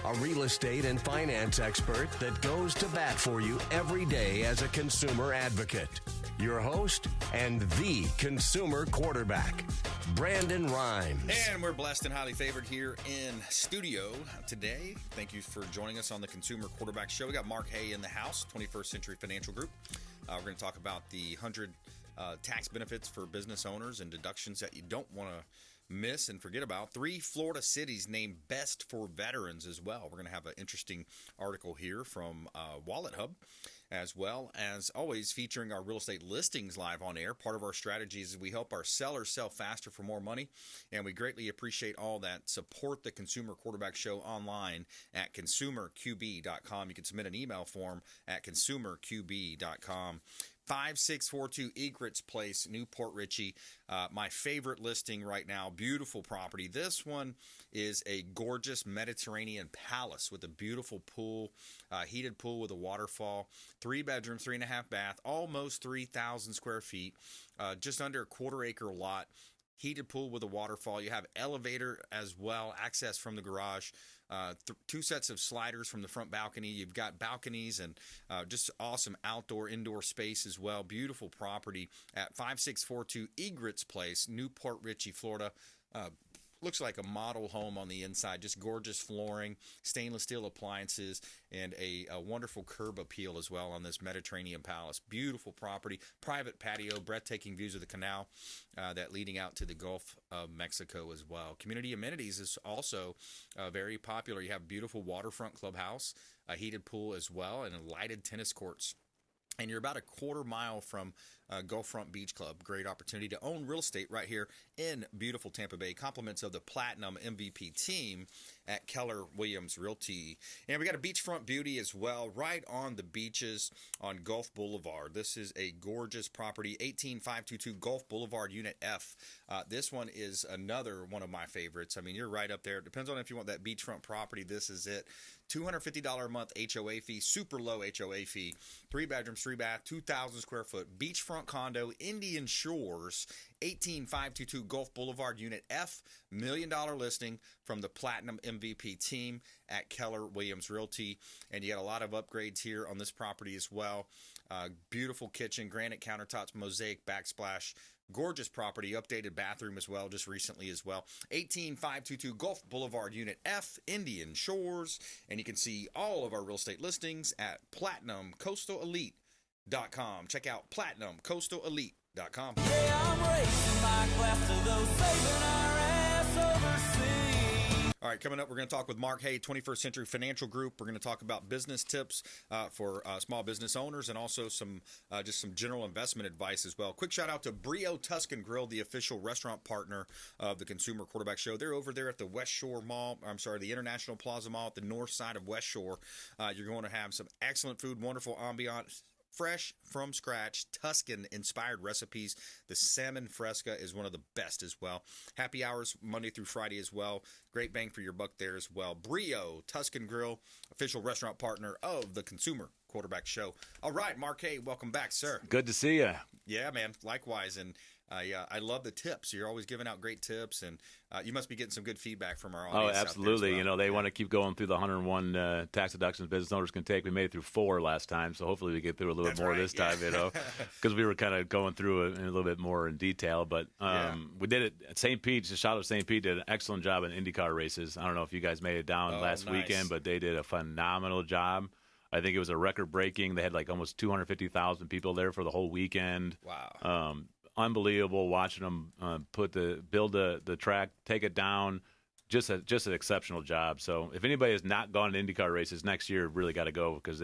a real estate and finance expert that goes to bat for you every day as a consumer advocate. Your host and the consumer quarterback, Brandon Rhymes. And we're blessed and highly favored here in studio today. Thank you for joining us on the Consumer Quarterback Show. We got Mark Haye in the house, 21st Century Financial Group. We're going to talk about the 100 tax benefits for business owners and deductions that you don't want to miss and forget about. 3 Florida cities named best for veterans as well. We're going to have an interesting article here from Wallet Hub, as well as always featuring our real estate listings live on air. Part of our strategy is we help our sellers sell faster for more money, and we greatly appreciate all that. Support the Consumer Quarterback Show online at consumerqb.com. You can submit an email form at consumerqb.com. 5642 Egrets Place, Newport Richey. My favorite listing right now, beautiful property. This one is a gorgeous Mediterranean palace with a beautiful pool, heated pool with a waterfall, 3 bedrooms, 3.5 bath, almost 3,000 square feet, just under a quarter-acre lot. Heated pool with a waterfall. You have elevator as well, access from the garage, 2 sets of sliders from the front balcony. You've got balconies and just awesome outdoor, indoor space as well. Beautiful property at 5642 Egrets Place, Newport Richey, Florida. Looks like a model home on the inside, just gorgeous flooring, stainless steel appliances, and a wonderful curb appeal as well on this Mediterranean palace. Beautiful property, private patio, breathtaking views of the canal that leading out to the Gulf of Mexico as well. Community amenities is also very popular. You have beautiful waterfront clubhouse, a heated pool as well, and lighted tennis courts. And you're about a quarter mile from Gulfront Beach Club. Great opportunity to own real estate right here in beautiful Tampa Bay. Compliments of the Platinum MVP team at Keller Williams Realty. And we got a beachfront beauty as well, right on the beaches on Gulf Boulevard. This is a gorgeous property, 18522 Gulf Boulevard, Unit F. This one is another one of my favorites. I mean, you're right up there. It depends on if you want that beachfront property. This is it. $250 a month HOA fee, super low HOA fee. 3 bedrooms, 3 bath, 2,000 square foot beachfront condo, Indian Shores, 18522 Gulf Boulevard, Unit F. $1 million listing from the Platinum MVP team at Keller Williams Realty. And you got a lot of upgrades here on this property as well. Beautiful kitchen, granite countertops, mosaic backsplash. Gorgeous property, updated bathroom as well, just recently as well. 18522 Gulf Boulevard, Unit F, Indian Shores. And you can see all of our real estate listings at PlatinumCoastalElite.com. Check out PlatinumCoastalElite.com. Yeah, I'm raising my glass to those saving our ass overseas. All right, coming up, we're going to talk with Mark Haye, 21st Century Financial Group. We're going to talk about business tips for small business owners and also some general investment advice as well. Quick shout out to Brio Tuscan Grill, the official restaurant partner of the Consumer Quarterback Show. They're over there at the West Shore Mall. The International Plaza Mall at the north side of West Shore. You're going to have some excellent food, wonderful ambiance. Fresh from scratch, Tuscan-inspired recipes. The salmon fresca is one of the best as well. Happy hours Monday through Friday as well. Great bang for your buck there as well. Brio Tuscan Grill, official restaurant partner of the Consumer Quarterback Show. All right, Mark Haye, welcome back, sir. Good to see you. Yeah, man, likewise. And I love the tips. You're always giving out great tips, and you must be getting some good feedback from our audience. Oh, absolutely. Well. They want to keep going through the 101 tax deductions business owners can take. We made it through 4 last time, so hopefully we get through a little bit more this time, because we were kind of going through it in a little bit more in detail. But we did it at St. Pete. The shout out St. Pete did an excellent job in IndyCar races. I don't know if you guys made it down last weekend, but they did a phenomenal job. I think it was a record-breaking. They had like almost 250,000 people there for the whole weekend. Wow. Unbelievable watching them build the track, take it down. Just an exceptional job. So if anybody has not gone to IndyCar races next year, really got to go, because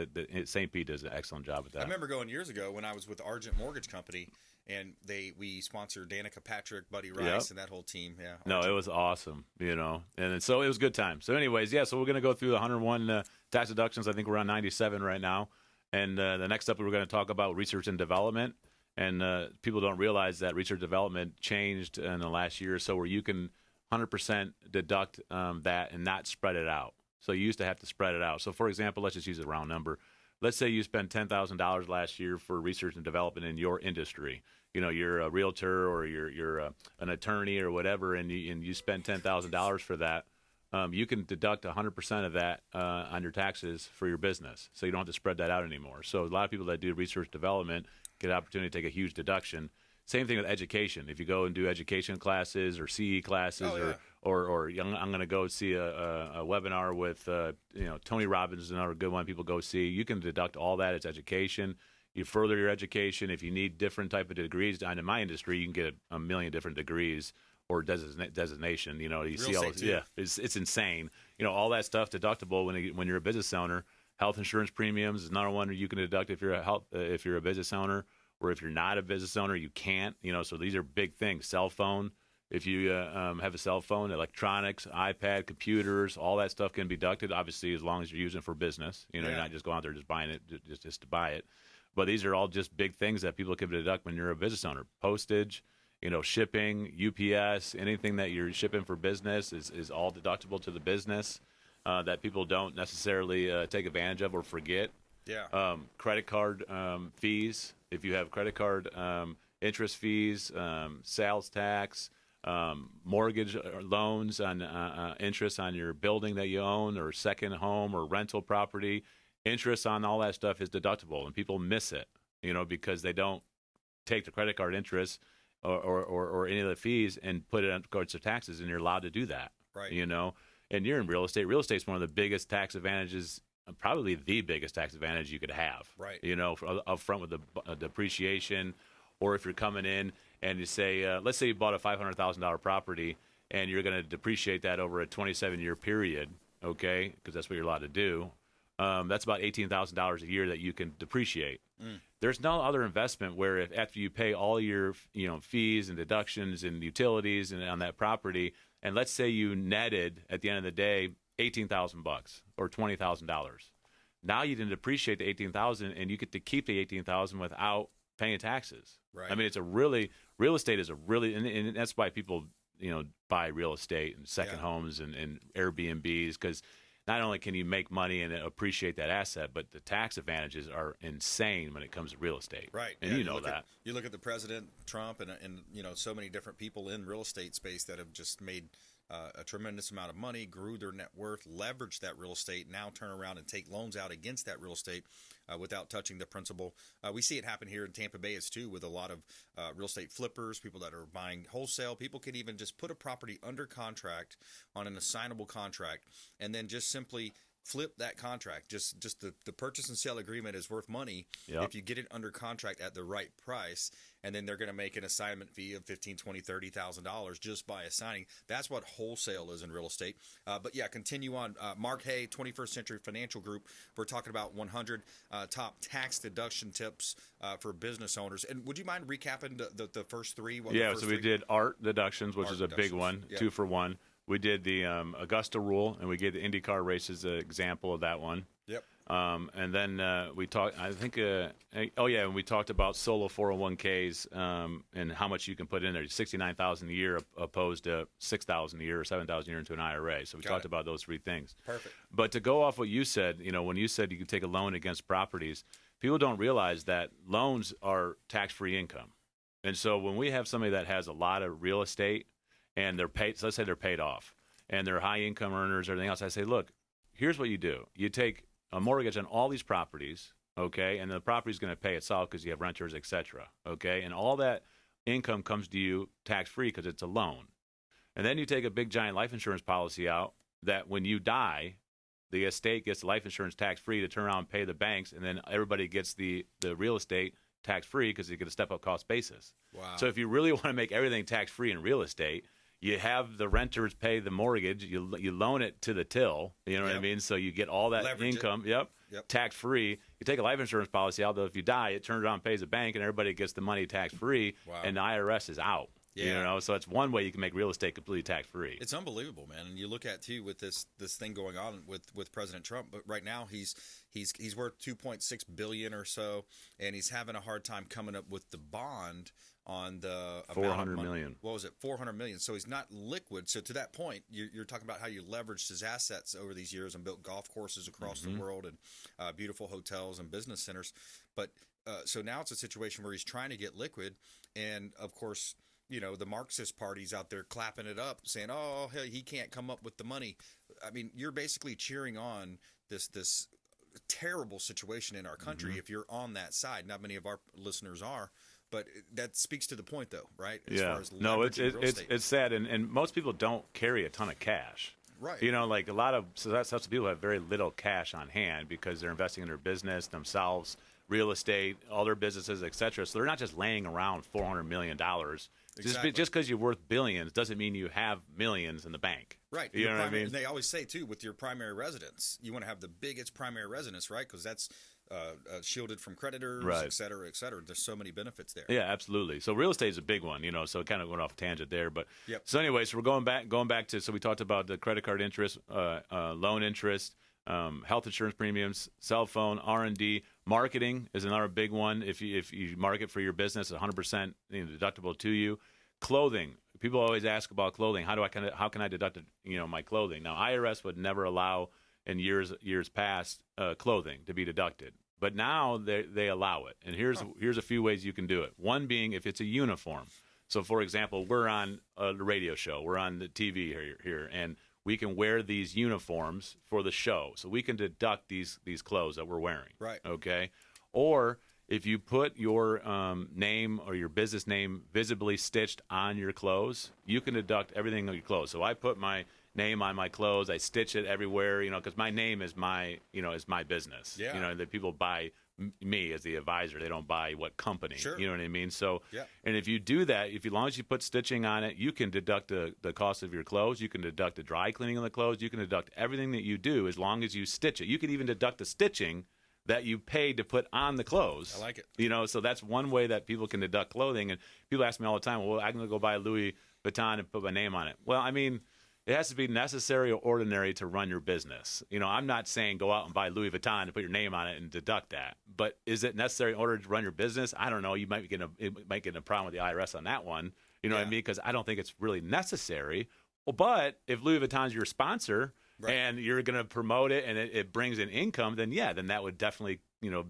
St. Pete does an excellent job at that. I remember going years ago when I was with Argent Mortgage Company, and we sponsored Danica Patrick, Buddy Rice, and that whole team. Yeah. No, it was awesome, and so it was a good time. So anyways, so we're going to go through the 101 tax deductions. I think we're on 97 right now. And the next up, we're going to talk about research and development. And people don't realize that research and development changed in the last year or so, where you can 100% deduct that and not spread it out. So you used to have to spread it out. So, for example, let's just use a round number. Let's say you spent $10,000 last year for research and development in your industry. You're a realtor or you're an attorney or whatever, and you spend $10,000 for that. you can deduct 100% of that on your taxes for your business. So you don't have to spread that out anymore. So a lot of people that do research development get an opportunity to take a huge deduction. Same thing with education. If you go and do education classes or CE classes, or I'm going to go see a webinar with Tony Robbins is another good one people go see. You can deduct all that as education. You further your education. If you need different type of degrees, in my industry, you can get a million different degrees or designation. You Real see all this, it's insane. All that stuff deductible when you're a business owner. Health insurance premiums is another one you can deduct if you're a business owner. Or if you're not a business owner, you can't. So these are big things. Cell phone, if you have a cell phone, electronics, iPad, computers, all that stuff can be deducted. Obviously, as long as you're using it for business, you're not just going out there just buying it just to buy it. But these are all just big things that people can deduct when you're a business owner. Postage, shipping, UPS, anything that you're shipping for business is all deductible to the business that people don't necessarily take advantage of or forget. Yeah. Credit card fees. If you have credit card interest fees, sales tax, mortgage loans on interest on your building that you own or second home or rental property, interest on all that stuff is deductible, and people miss it, because they don't take the credit card interest or any of the fees and put it on towards their taxes, and you're allowed to do that. Right. And you're in real estate. Real estate's one of the biggest tax advantages. Probably the biggest tax advantage you could have, right? Up front with the depreciation, or if you're coming in and you say, let's say you bought a $500,000 property and you're going to depreciate that over a 27-year period, okay? Because that's what you're allowed to do. That's about $18,000 a year that you can depreciate. There's no other investment where if after you pay all your fees and deductions and utilities and on that property, and let's say you netted at the end of the day $18,000 or $20,000. Now you can depreciate the $18,000 and you get to keep the $18,000 without paying taxes. Right. I mean, real estate is and that's why people buy real estate and second homes and Airbnbs, because not only can you make money and appreciate that asset, but the tax advantages are insane when it comes to real estate. Right. And you look at the President Trump and so many different people in real estate space that have just made a tremendous amount of money, grew their net worth, leveraged that real estate, now turn around and take loans out against that real estate without touching the principal. We see it happen here in Tampa Bay too, with a lot of real estate flippers, people that are buying wholesale. People can even just put a property under contract on an assignable contract and then just simply flip that contract. Just the purchase and sale agreement is worth money if you get it under contract at the right price, and then they're going to make an assignment fee of $15,000, $20,000, $30,000 just by assigning. That's what wholesale is in real estate. But yeah, continue on. Mark Haye, 21st Century Financial Group. We're talking about 100 top tax deduction tips for business owners. And would you mind recapping the first three? We did art deductions, which is a big one, 2 for 1. We did the Augusta rule, and we gave the IndyCar race as an example of that one. Yep. And then we talked, and we talked about solo 401ks and how much you can put in there. $69,000 a year opposed to $6,000 a year or $7,000 a year into an IRA. So we talked about those 3 things. Perfect. But to go off what you said, when you said you could take a loan against properties, people don't realize that loans are tax-free income. And so when we have somebody that has a lot of real estate, and they're paid, so let's say they're paid off, and they're high income earners, everything else. I say, look, here's what you do. You take a mortgage on all these properties, okay, and the property's going to pay itself because you have renters, et cetera, okay, and all that income comes to you tax-free because it's a loan. And then you take a big, giant life insurance policy out that when you die, the estate gets life insurance tax-free to turn around and pay the banks, and then everybody gets the real estate tax-free because you get a step-up cost basis. Wow. So if you really want to make everything tax-free in real estate, you have the renters pay the mortgage, you loan it to the till, you know what I mean? So you get all that Leverage income, Yep. tax-free. You take a life insurance policy out, though, if you die, it turns around and pays the bank, and everybody gets the money tax-free, and the IRS is out. Yeah. So it's one way you can make real estate completely tax-free. It's unbelievable, man. And you look at, too, with this thing going on with President Trump, but right now he's worth $2.6 billion or so, and he's having a hard time coming up with the bond on the $400 million. What was it? $400 million. So he's not liquid. So to that point, you're talking about how you leveraged his assets over these years and built golf courses across the world and beautiful hotels and business centers. But so now it's a situation where he's trying to get liquid, and of course, the Marxist parties out there clapping it up, saying, "Oh, hell, he can't come up with the money." I mean, you're basically cheering on this terrible situation in our country if you're on that side. Not many of our listeners are, but that speaks to the point, though, right? As far as no, leveraging real estate. it's sad, and most people don't carry a ton of cash. Right. Like a lot of successful people have very little cash on hand because they're investing in their business, themselves, real estate, all their businesses, etc. So they're not just laying around $400 million. Exactly. Just because you're worth billions doesn't mean you have millions in the bank. Right. You know what I mean? They always say, too, with your primary residence, you want to have the biggest primary residence, right? Because that's shielded from creditors, right, et cetera, et cetera. There's so many benefits there. Yeah, absolutely. So real estate is a big one, so it kind of went off a tangent there. But yep. So anyway, so we're going back to, so we talked about the credit card interest, loan interest, health insurance premiums, cell phone, R&D. Marketing is another big one. If you market for your business, 100% deductible to you. Clothing. People always ask about clothing. How can I deduct my clothing? Now, IRS would never allow in years past clothing to be deducted, but now they allow it. And here's a few ways you can do it. One being if it's a uniform. So, for example, we're on the radio show, we're on the TV here, and we can wear these uniforms for the show, so we can deduct these clothes that we're wearing. Right. Okay. Or if you put your name or your business name visibly stitched on your clothes, you can deduct everything on your clothes. So I put my name on my clothes, I stitch it everywhere, because my name is my business. Yeah. That people buy me as the advisor. They don't buy what company. Sure. You know what I mean? So, yeah. And if you do that, as long as you put stitching on it, you can deduct the cost of your clothes. You can deduct the dry cleaning of the clothes. You can deduct everything that you do as long as you stitch it. You can even deduct the stitching that you paid to put on the clothes. I like it. So that's one way that people can deduct clothing. And people ask me all the time, well, I'm going to go buy Louis Vuitton and put my name on it. Well, I mean, it has to be necessary or ordinary to run your business. I'm not saying go out and buy Louis Vuitton and put your name on it and deduct that. But is it necessary in order to run your business? I don't know. You might get a problem with the IRS on that one. You know what I mean? Because I don't think it's really necessary. Well, but if Louis Vuitton's your sponsor, right, and you're going to promote it and it brings in income, then that would definitely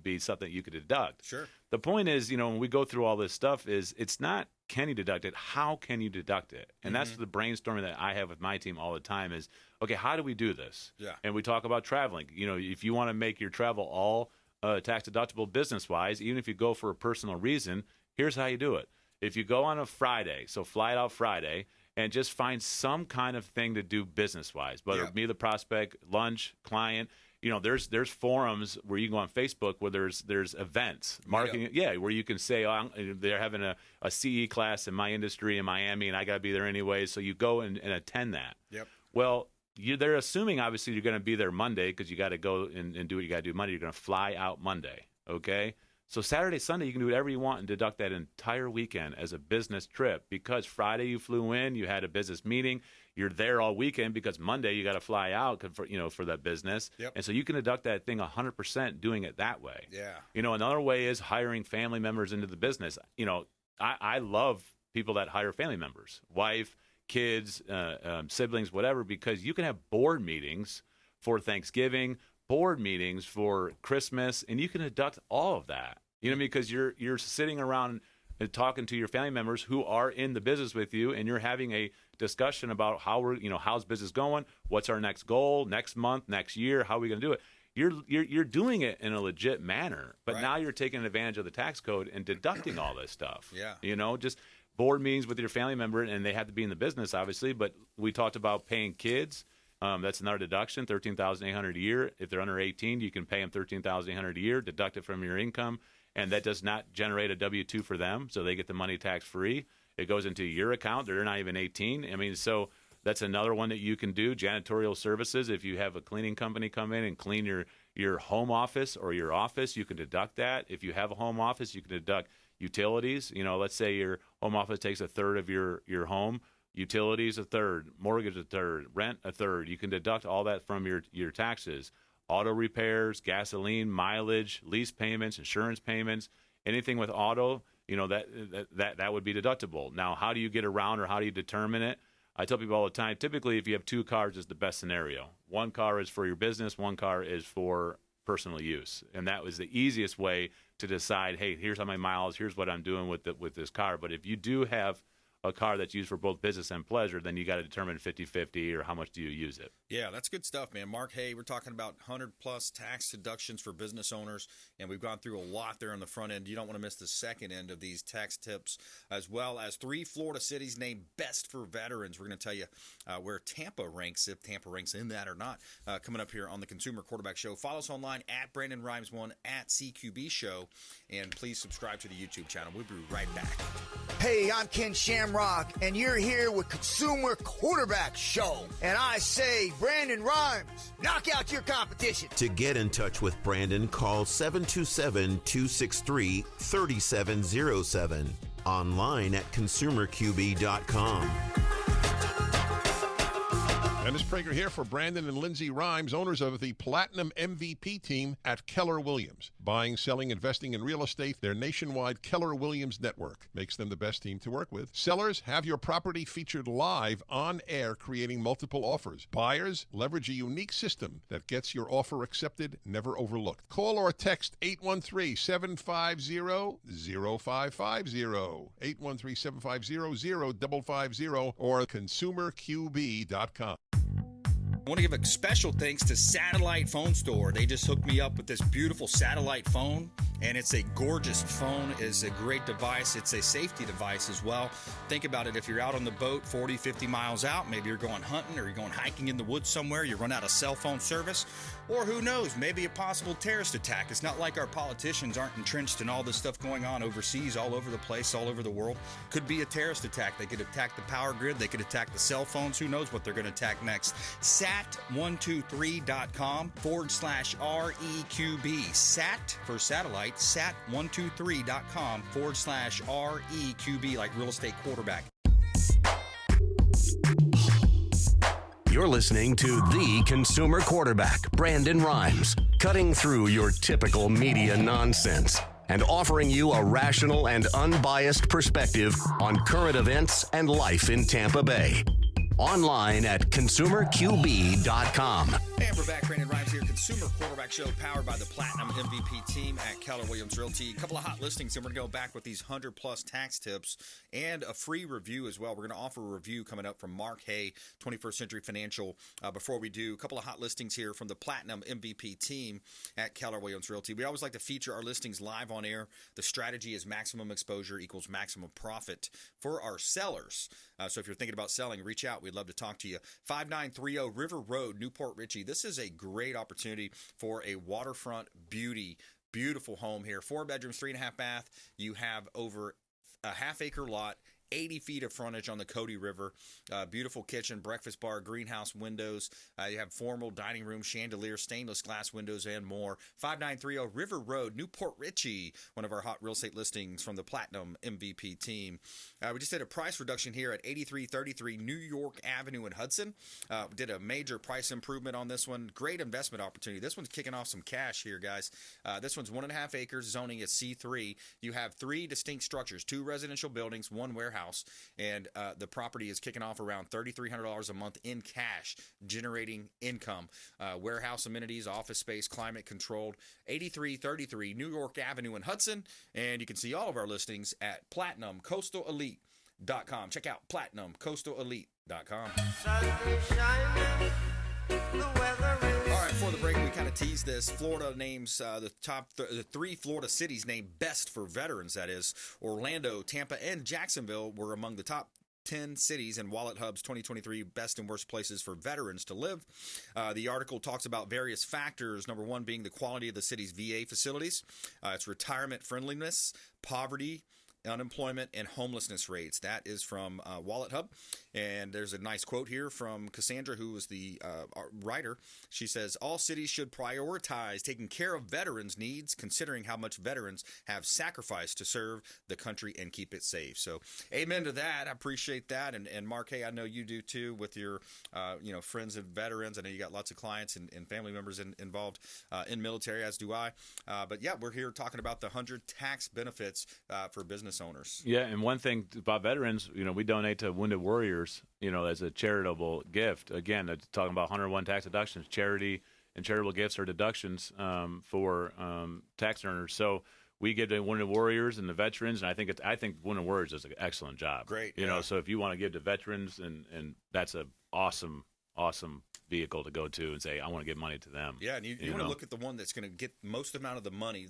be something you could deduct. Sure. The point is, when we go through all this stuff, it's not can you deduct it, how can you deduct it? And that's the brainstorming that I have with my team all the time is, okay, how do we do this? Yeah. And we talk about traveling. If you want to make your travel all tax deductible business-wise, even if you go for a personal reason, here's how you do it. If you go on a Friday, so fly it out Friday, and just find some kind of thing to do business-wise, whether it be the prospect, lunch, client. There's forums where you can go on Facebook where there's events, marketing, where you can say, they're having a CE class in my industry in Miami, and I got to be there anyway. So you go and attend that. Yep. Well, they're assuming, obviously, you're going to be there Monday because you got to go and do what you got to do Monday. You're going to fly out Monday, okay? So Saturday, Sunday, you can do whatever you want and deduct that entire weekend as a business trip because Friday you flew in, you had a business meeting, you're there all weekend because Monday you got to fly out for that business. Yep. And so you can deduct that thing 100% doing it that way. Yeah. Another way is hiring family members into the business. I love people that hire family members, wife, kids, siblings, whatever, because you can have board meetings for Thanksgiving, board meetings for Christmas, and you can deduct all of that. Because you're sitting around and talking to your family members who are in the business with you, and you're having a discussion about how's business going, what's our next goal, next month, next year, how are we going to do it? You're doing it in a legit manner, but now you're taking advantage of the tax code and deducting all this stuff. Yeah. Just board meetings with your family member, and they have to be in the business, obviously. But we talked about paying kids. That's another deduction, $13,800 a year. If they're under 18, you can pay them $13,800 a year, deduct it from your income, and that does not generate a W-2 for them, so they get the money tax-free. It goes into your account. They're not even 18. So that's another one that you can do. Janitorial services, if you have a cleaning company come in and clean your home office or your office, you can deduct that. If you have a home office, you can deduct utilities. Let's say your home office takes a third of your home. Utilities a third, mortgage a third, rent a third. You can deduct all that from your taxes. Auto repairs, gasoline, mileage, lease payments, insurance payments, anything with auto, that would be deductible. Now, how do you get around or how do you determine it? I tell people all the time, typically if you have two cars is the best scenario. One car is for your business, one car is for personal use. And that was the easiest way to decide, hey, here's how many miles, here's what I'm doing with this car. But if you do have a car that's used for both business and pleasure, then you got to determine 50-50 or how much do you use it. Yeah, that's good stuff, man. Mark Haye, we're talking about 100-plus tax deductions for business owners, and we've gone through a lot there on the front end. You don't want to miss the second end of these tax tips, as well as 3 Florida cities named best for veterans. We're going to tell you where Tampa ranks, if Tampa ranks in that or not, coming up here on the Consumer Quarterback Show. Follow us online at Brandon Rhymes1, at CQB Show, and please subscribe to the YouTube channel. We'll be right back. Hey, I'm Ken Shamrock, and you're here with Consumer Quarterback Show. And I say, Brandon Rhymes, knock out your competition. To get in touch with Brandon, call 727-263-3707. Online at consumerqb.com. Dennis Prager here for Brandon and Lindsay Rhymes, owners of the Platinum MVP team at Keller Williams. Buying, selling, investing in real estate, their nationwide Keller Williams network makes them the best team to work with. Sellers, have your property featured live on air, creating multiple offers. Buyers, leverage a unique system that gets your offer accepted, never overlooked. Call or text 813-750-0550, 813-750-0550, or consumerqb.com. I want to give a special thanks to Satellite Phone Store. They just hooked me up with this beautiful satellite phone, and it's a gorgeous phone. It's a great device. It's a safety device as well. Think about it. If you're out on the boat 40, 50 miles out, maybe you're going hunting or you're going hiking in the woods somewhere, you run out of cell phone service, or who knows, maybe a possible terrorist attack. It's not like our politicians aren't entrenched in all this stuff going on overseas, all over the place, all over the world. Could be a terrorist attack. They could attack the power grid. They could attack the cell phones. Who knows what they're going to attack next. Sat123.com/REQB. Sat for satellite. Sat123.com/REQB, like real estate quarterback. You're listening to the Consumer Quarterback, Brandon Rhymes, cutting through your typical media nonsense and offering you a rational and unbiased perspective on current events and life in Tampa Bay. Online at consumerqb.com. And we're back. Brandon Rhymes here. Consumer Quarterback Show powered by the Platinum MVP team at Keller Williams Realty. A couple of hot listings, and we're going to go back with these 100-plus tax tips and a free review as well. We're going to offer a review coming up from Mark Haye, 21st Century Financial. Before we do, a couple of hot listings here from the Platinum MVP team at Keller Williams Realty. We always like to feature our listings live on air. The strategy is maximum exposure equals maximum profit for our sellers. So if you're thinking about selling, reach out. We'd love to talk to you. 5930 River Road, Newport Richey. This is a great opportunity for a waterfront beautiful home here. 4 bedrooms, 3.5 bath. You have over a half-acre lot, 80 feet of frontage on the Cody River. Beautiful kitchen, breakfast bar, greenhouse windows. You have formal dining room, chandelier, stainless glass windows, and more. 5930 River Road, Newport Richey, one of our hot real estate listings from the Platinum MVP team. We just did a price reduction here at 8333 New York Avenue in Hudson. Did a major price improvement on this one. Great investment opportunity. This one's kicking off some cash here, guys. This one's 1.5 acres, zoning is C3. You have 3 distinct structures, 2 residential buildings, 1 warehouse. And the property is kicking off around $3,300 a month in cash, generating income. Warehouse amenities, office space, climate controlled. 8333 New York Avenue in Hudson. And you can see all of our listings at PlatinumCoastalElite.com. Check out PlatinumCoastalElite.com. All right, before the break, we kind of teased this. Florida names the 3 Florida cities named best for veterans, that is. Orlando, Tampa, and Jacksonville were among the top 10 cities in Wallet Hub's 2023 best and worst places for veterans to live. The article talks about various factors, number 1 being the quality of the city's VA facilities, its retirement friendliness, poverty, unemployment, and homelessness rates. That is from Wallet Hub. And there's a nice quote here from Cassandra, who was the writer. She says, all cities should prioritize taking care of veterans' needs, considering how much veterans have sacrificed to serve the country and keep it safe. So amen to that. I appreciate that. And Mark Haye, I know you do too with your friends and veterans. I know you got lots of clients and family members involved in military, as do I. But yeah, we're here talking about the 100 tax benefits for business owners. Yeah, and one thing about veterans, we donate to Wounded Warriors, as a charitable gift. Again, it's talking about 101 tax deductions. Charity and charitable gifts are deductions for tax earners. So we give to Wounded Warriors and the veterans, and I think Wounded Warriors does an excellent job. Great, you know. So if you want to give to veterans, and that's a awesome vehicle to go to and say, I want to give money to them. Yeah, and you want to look at the one that's going to get most amount of the money.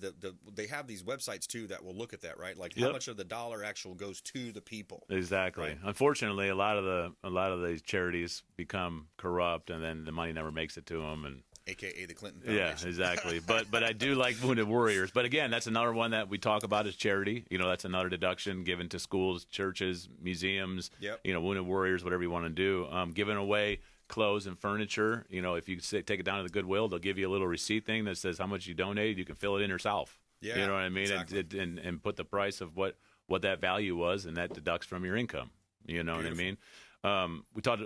They have these websites too that will look at that, right? Like how much of the dollar actually goes to the people. Exactly. Right? Unfortunately, a lot of these charities become corrupt, and then the money never makes it to them, and AKA the Clinton Foundation. Yeah, exactly. But I do like Wounded Warriors. But again, that's another one that we talk about as charity. You know, that's another deduction given to schools, churches, museums. Yep. You know, Wounded Warriors, whatever you want to do. Giving away clothes and furniture. You know, if you take it down to the Goodwill, they'll give you a little receipt thing that says how much you donated. You can fill it in yourself. Yeah, you know what I mean? Exactly. And put the price of what that value was, and that deducts from your income. You know Beautiful. what I mean?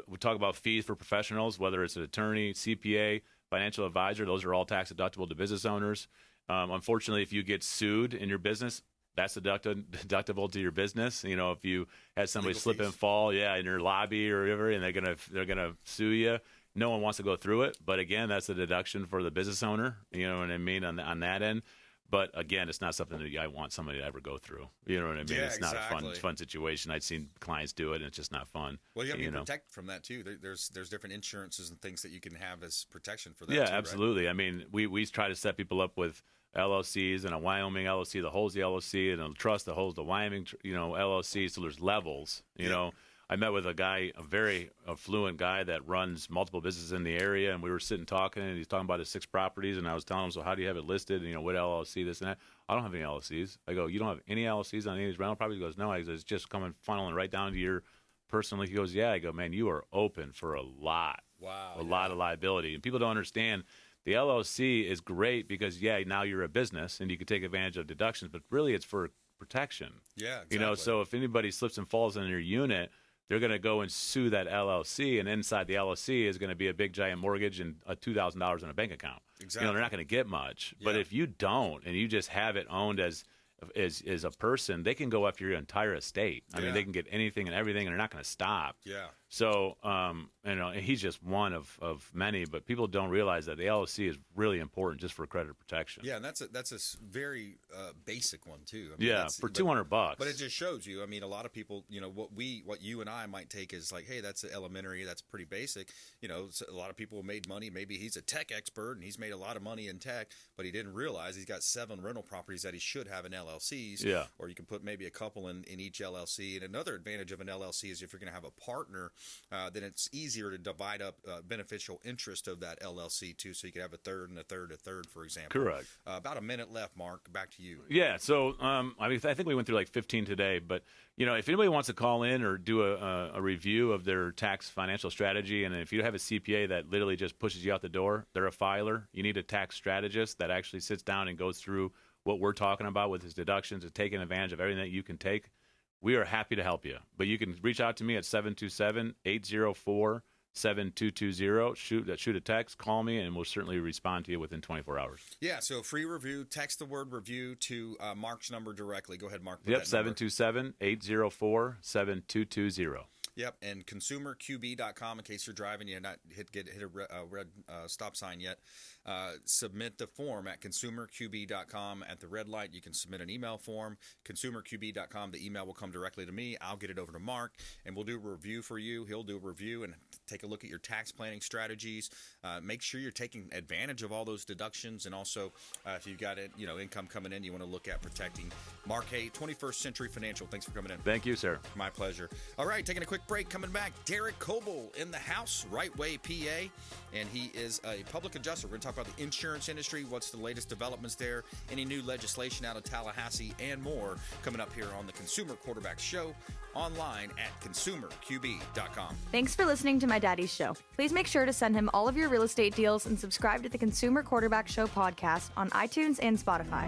We talk about fees for professionals, whether it's an attorney, CPA, financial advisor. Those are all tax deductible to business owners. Unfortunately, if you get sued in your business, that's deductible to your business. You know, if you had somebody Legal slip fees. and fall, in your lobby or whatever, and they're gonna sue you. No one wants to go through it, but again, that's a deduction for the business owner. You know what I mean on that end. But again, it's not something that I want somebody to ever go through. You know what I mean? Yeah, It's not exactly. a fun situation. I've seen clients do it, and it's just not fun. Well, you have to be know? protected from that too. There's different insurances and things that you can have as protection for that. Yeah, too, absolutely. Right? I mean, we try to set people up with LLCs and a Wyoming LLC that holds the LLC and a trust that holds the Wyoming, LLC. So there's levels. You know, I met with a guy, a very affluent guy that runs multiple businesses in the area, and we were sitting talking, and he's talking about his 6 properties, and I was telling him, so how do you have it listed? And, what LLC, this and that. I don't have any LLCs. I go, you don't have any LLCs on any of these rental properties? He goes, no. I go, it's just funneling right down to your personally. He goes, yeah. I go, man, you are open for a lot. Wow. A lot of liability. And people don't understand the LLC is great because, now you're a business and you can take advantage of deductions, but really it's for protection. Yeah, exactly. So if anybody slips and falls in your unit, they're going to go and sue that LLC, and inside the LLC is going to be a big giant mortgage and $2,000 in a bank account. Exactly. They're not going to get much. But Yeah. if you don't and you just have it owned as a person, they can go after your entire estate. I mean, they can get anything and everything, and they're not going to stop. Yeah. So, and he's just one of many, but people don't realize that the LLC is really important just for credit protection. Yeah, and that's a very basic one too. I mean, For $200. But it just shows you. I mean, a lot of people, what you and I might take is like, hey, that's elementary, that's pretty basic. So a lot of people made money. Maybe he's a tech expert and he's made a lot of money in tech, but he didn't realize he's got 7 rental properties that he should have in LLCs. Yeah. Or you can put maybe a couple in each LLC. And another advantage of an LLC is if you're going to have a partner, then it's easier to divide up beneficial interest of that LLC too. So you could have a third and a third, for example. Correct. About a minute left, Mark. Back to you. Yeah. So, I think we went through like 15 today, but if anybody wants to call in or do a review of their tax financial strategy, and if you have a CPA that literally just pushes you out the door, they're a filer. You need a tax strategist that actually sits down and goes through what we're talking about with his deductions and taking advantage of everything that you can take. We are happy to help you. But you can reach out to me at 727-804-7220. Shoot a text, call me, and we'll certainly respond to you within 24 hours. Yeah, so free review. Text the word review to Mark's number directly. Go ahead, Mark. Yep, 727-804-7220. Yep, and consumerqb.com in case you're driving, you not hit a red stop sign yet. Submit the form at consumerqb.com. At the red light, you can submit an email form, consumerqb.com. The email will come directly to me. I'll get it over to Mark, and we'll do a review for you. He'll do a review and take a look at your tax planning strategies. Make sure you're taking advantage of all those deductions, and also if you've got income coming in, you want to look at protecting. Mark Haye, 21st Century Financial. Thanks for coming in. Thank you, sir. My pleasure. All right, taking a quick break. Coming back, Derek Coble in the house, Right Way, PA, and he is a public adjuster. We're going to talk about the insurance industry, what's the latest developments there, any new legislation out of Tallahassee, and more coming up here on the Consumer Quarterback Show, online at consumerqb.com. Thanks for listening to my daddy's show. Please make sure to send him all of your real estate deals and subscribe to the Consumer Quarterback Show podcast on iTunes and Spotify.